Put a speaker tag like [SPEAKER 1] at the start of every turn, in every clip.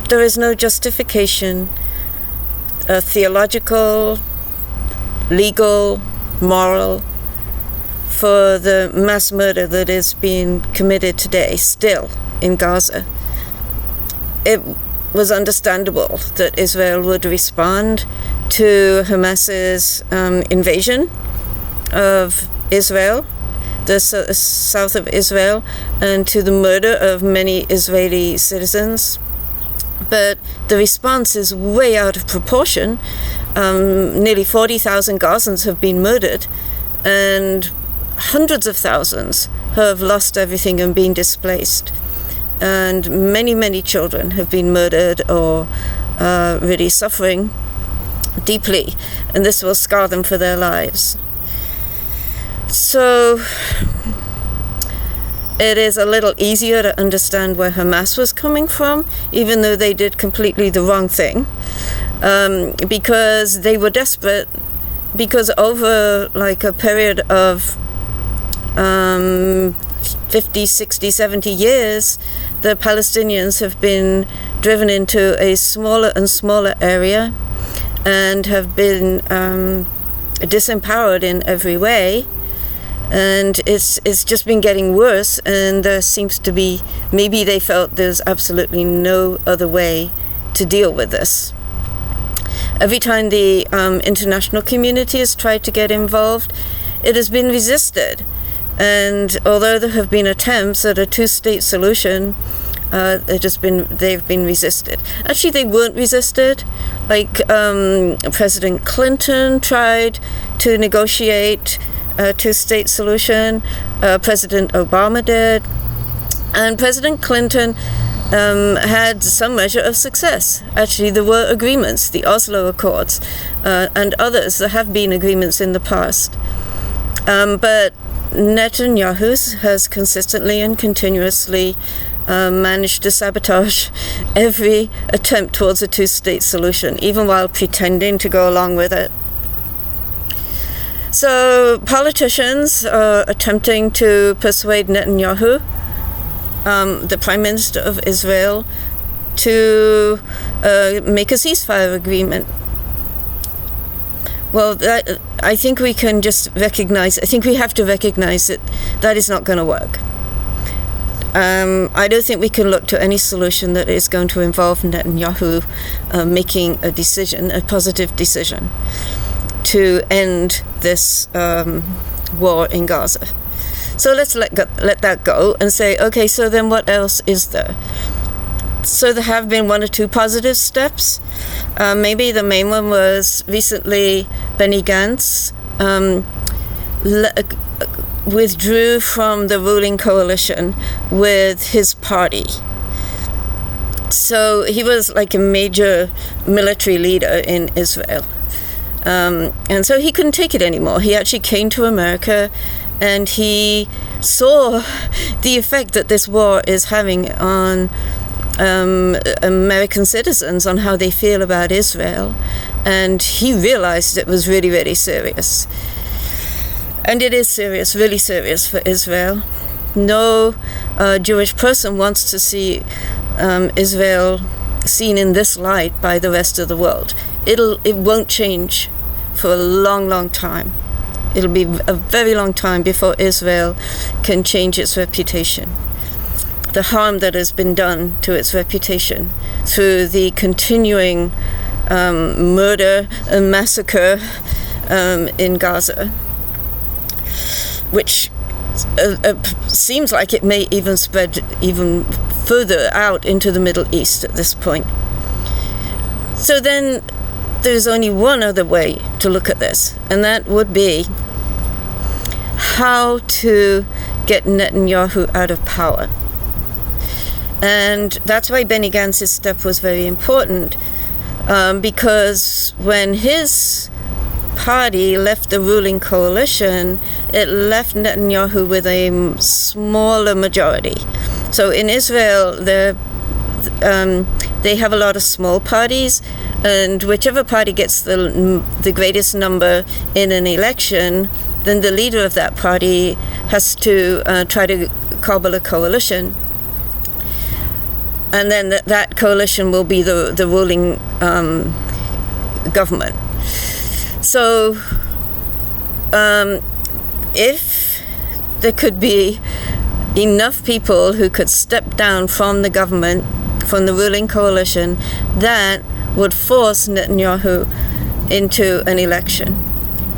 [SPEAKER 1] there is no justification, theological, legal, moral, for the mass murder that is being committed today, still, in Gaza. It was understandable that Israel would respond to Hamas's invasion of Israel, the south of Israel, and to the murder of many Israeli citizens. But the response is way out of proportion. Nearly 40,000 Gazans have been murdered, and hundreds of thousands have lost everything and been displaced. And many, many children have been murdered or really suffering deeply, and this will scar them for their lives. So it is a little easier to understand where Hamas was coming from, even though they did completely the wrong thing, because they were desperate, because over like a period of 50, 60, 70 years, the Palestinians have been driven into a smaller and smaller area and have been disempowered in every way. And it's just been getting worse, and there seems to be, maybe they felt there's absolutely no other way to deal with this. Every time the international community has tried to get involved, it has been resisted. And although there have been attempts at a two-state solution, they've been resisted. Actually, they weren't resisted. Like President Clinton tried to negotiate a two-state solution. President Obama did. And President Clinton had some measure of success. Actually, there were agreements, the Oslo Accords, and others. There have been agreements in the past. But Netanyahu has consistently and continuously managed to sabotage every attempt towards a two-state solution, even while pretending to go along with it. So politicians are attempting to persuade Netanyahu, the Prime Minister of Israel, to make a ceasefire agreement. Well, I think we can just recognize, I think we have to recognize that that is not going to work. I don't think we can look to any solution that is going to involve Netanyahu making a decision, a positive decision, to end this war in Gaza. So let's let that go and say, okay, so then what else is there? So there have been one or two positive steps. Maybe the main one was recently Benny Gantz withdrew from the ruling coalition with his party. So he was like a major military leader in Israel. And so he couldn't take it anymore. He actually came to America, and he saw the effect that this war is having on American citizens, on how they feel about Israel. And he realized it was really, really serious. And it is serious, really serious for Israel. No Jewish person wants to see Israel seen in this light by the rest of the world. It won't change for a long, long time. It'll be a very long time before Israel can change its reputation. The harm that has been done to its reputation through the continuing murder and massacre in Gaza, which seems like it may even spread even further out into the Middle East at this point. So then there's only one other way to look at this, and that would be how to get Netanyahu out of power. And that's why Benny Gantz's step was very important, because when his party left the ruling coalition, it left Netanyahu with a smaller majority. So in Israel, they have a lot of small parties, and whichever party gets the greatest number in an election, then the leader of that party has to try to cobble a coalition. and then that coalition will be the ruling government. So if there could be enough people who could step down from the government, from the ruling coalition, that would force Netanyahu into an election.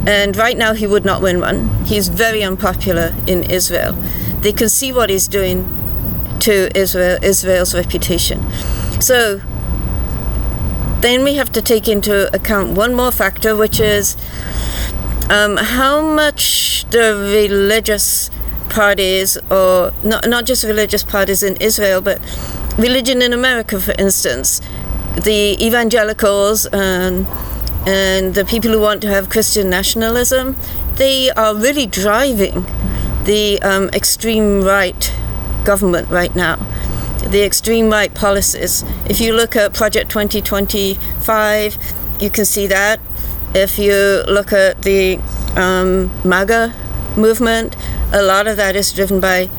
[SPEAKER 1] And right now he would not win one. He's very unpopular in Israel. They can see what he's doing to Israel's reputation. So then we have to take into account one more factor, which is how much the religious parties, or not just religious parties in Israel, but religion in America, for instance, the evangelicals and the people who want to have Christian nationalism, they are really driving the extreme right government right now, the extreme right policies. If you look at Project 2025, you can see that. If you look at the MAGA movement, a lot of that is driven by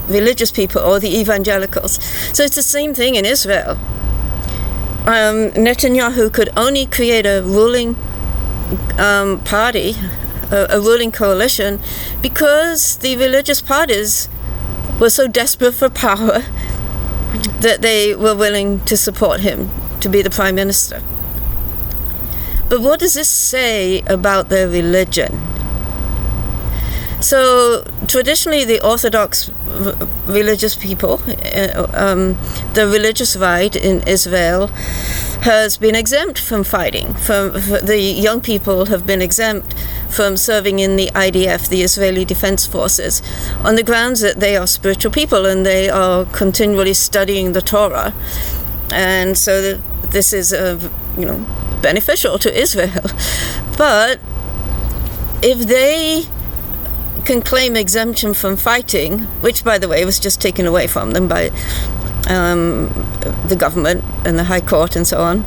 [SPEAKER 1] religious people or the evangelicals. So it's the same thing in Israel. Netanyahu could only create a ruling party, a ruling coalition, because the religious parties were so desperate for power that they were willing to support him to be the prime minister. But what does this say about their religion? So traditionally the Orthodox religious people, the religious right in Israel has been exempt from fighting. The young people have been exempt from serving in the IDF, the Israeli Defense Forces, on the grounds that they are spiritual people and they are continually studying the Torah. And so this is beneficial to Israel. But if they can claim exemption from fighting, which, by the way, was just taken away from them by the government and the High Court and so on,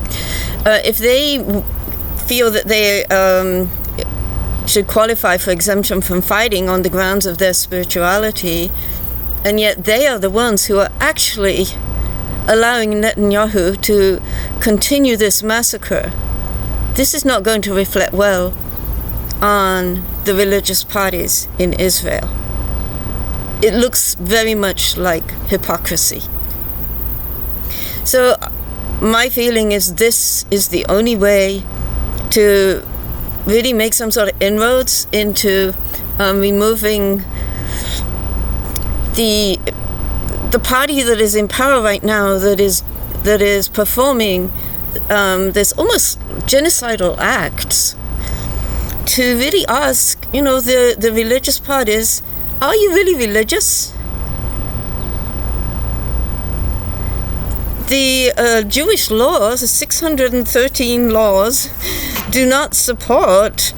[SPEAKER 1] if they feel that they should qualify for exemption from fighting on the grounds of their spirituality, and yet they are the ones who are actually allowing Netanyahu to continue this massacre, this is not going to reflect well on the religious parties in Israel. It looks very much like hypocrisy. So my feeling is this is the only way to really make some sort of inroads into removing the party that is in power right now, that is performing this almost genocidal acts, to really ask, the religious parties, are you really religious? The Jewish laws, the 613 laws, do not support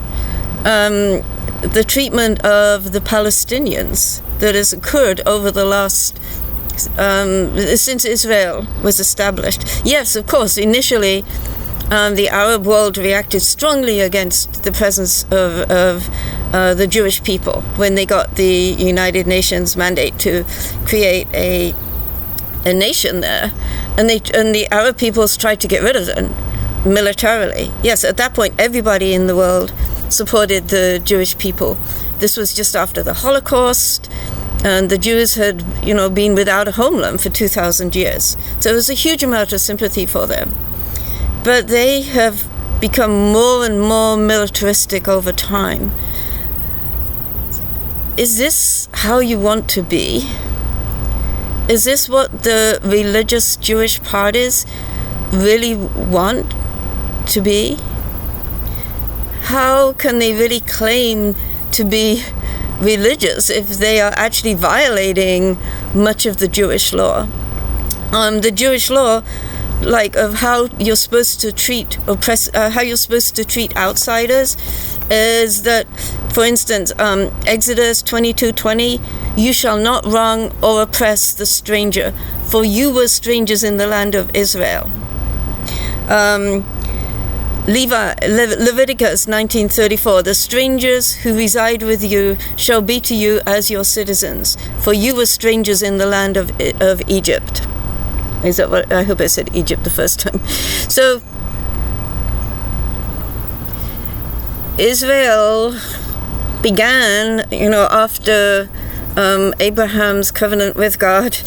[SPEAKER 1] the treatment of the Palestinians that has occurred over the last since Israel was established. Yes, of course, initially the Arab world reacted strongly against the presence of the Jewish people when they got the United Nations mandate to create a nation there, and the Arab peoples tried to get rid of them militarily. Yes, at that point everybody in the world supported the Jewish people. This was just after the Holocaust, and the Jews had, been without a homeland for 2,000 years. So there was a huge amount of sympathy for them. But they have become more and more militaristic over time. Is this how you want to be? Is this what the religious Jewish parties really want to be? How can they really claim to be religious if they are actually violating much of the Jewish law? The Jewish law, of how you're supposed to treat how you're supposed to treat outsiders, is that, for instance, Exodus 22:20, you shall not wrong or oppress the stranger, for you were strangers in the land of Israel. Leviticus 19:34, the strangers who reside with you shall be to you as your citizens, for you were strangers in the land of Egypt. Is that what I hope I said Egypt the first time? So Israel began, after Abraham's covenant with God,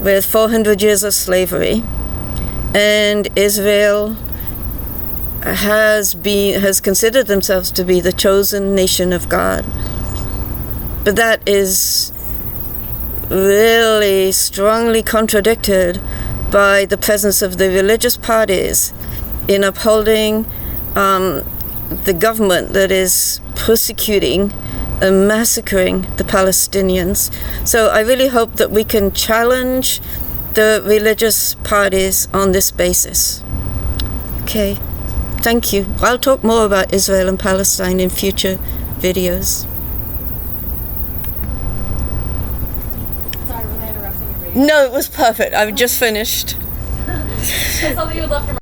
[SPEAKER 1] with 400 years of slavery, and Israel has considered themselves to be the chosen nation of God. But that is really strongly contradicted by the presence of the religious parties in upholding the government that is persecuting and massacring the Palestinians. So I really hope that we can challenge the religious parties on this basis. Okay, thank you. I'll talk more about Israel and Palestine in future videos.
[SPEAKER 2] Sorry, were they interrupting your video?
[SPEAKER 1] No, it was perfect. I've just finished.
[SPEAKER 2] Something you would love to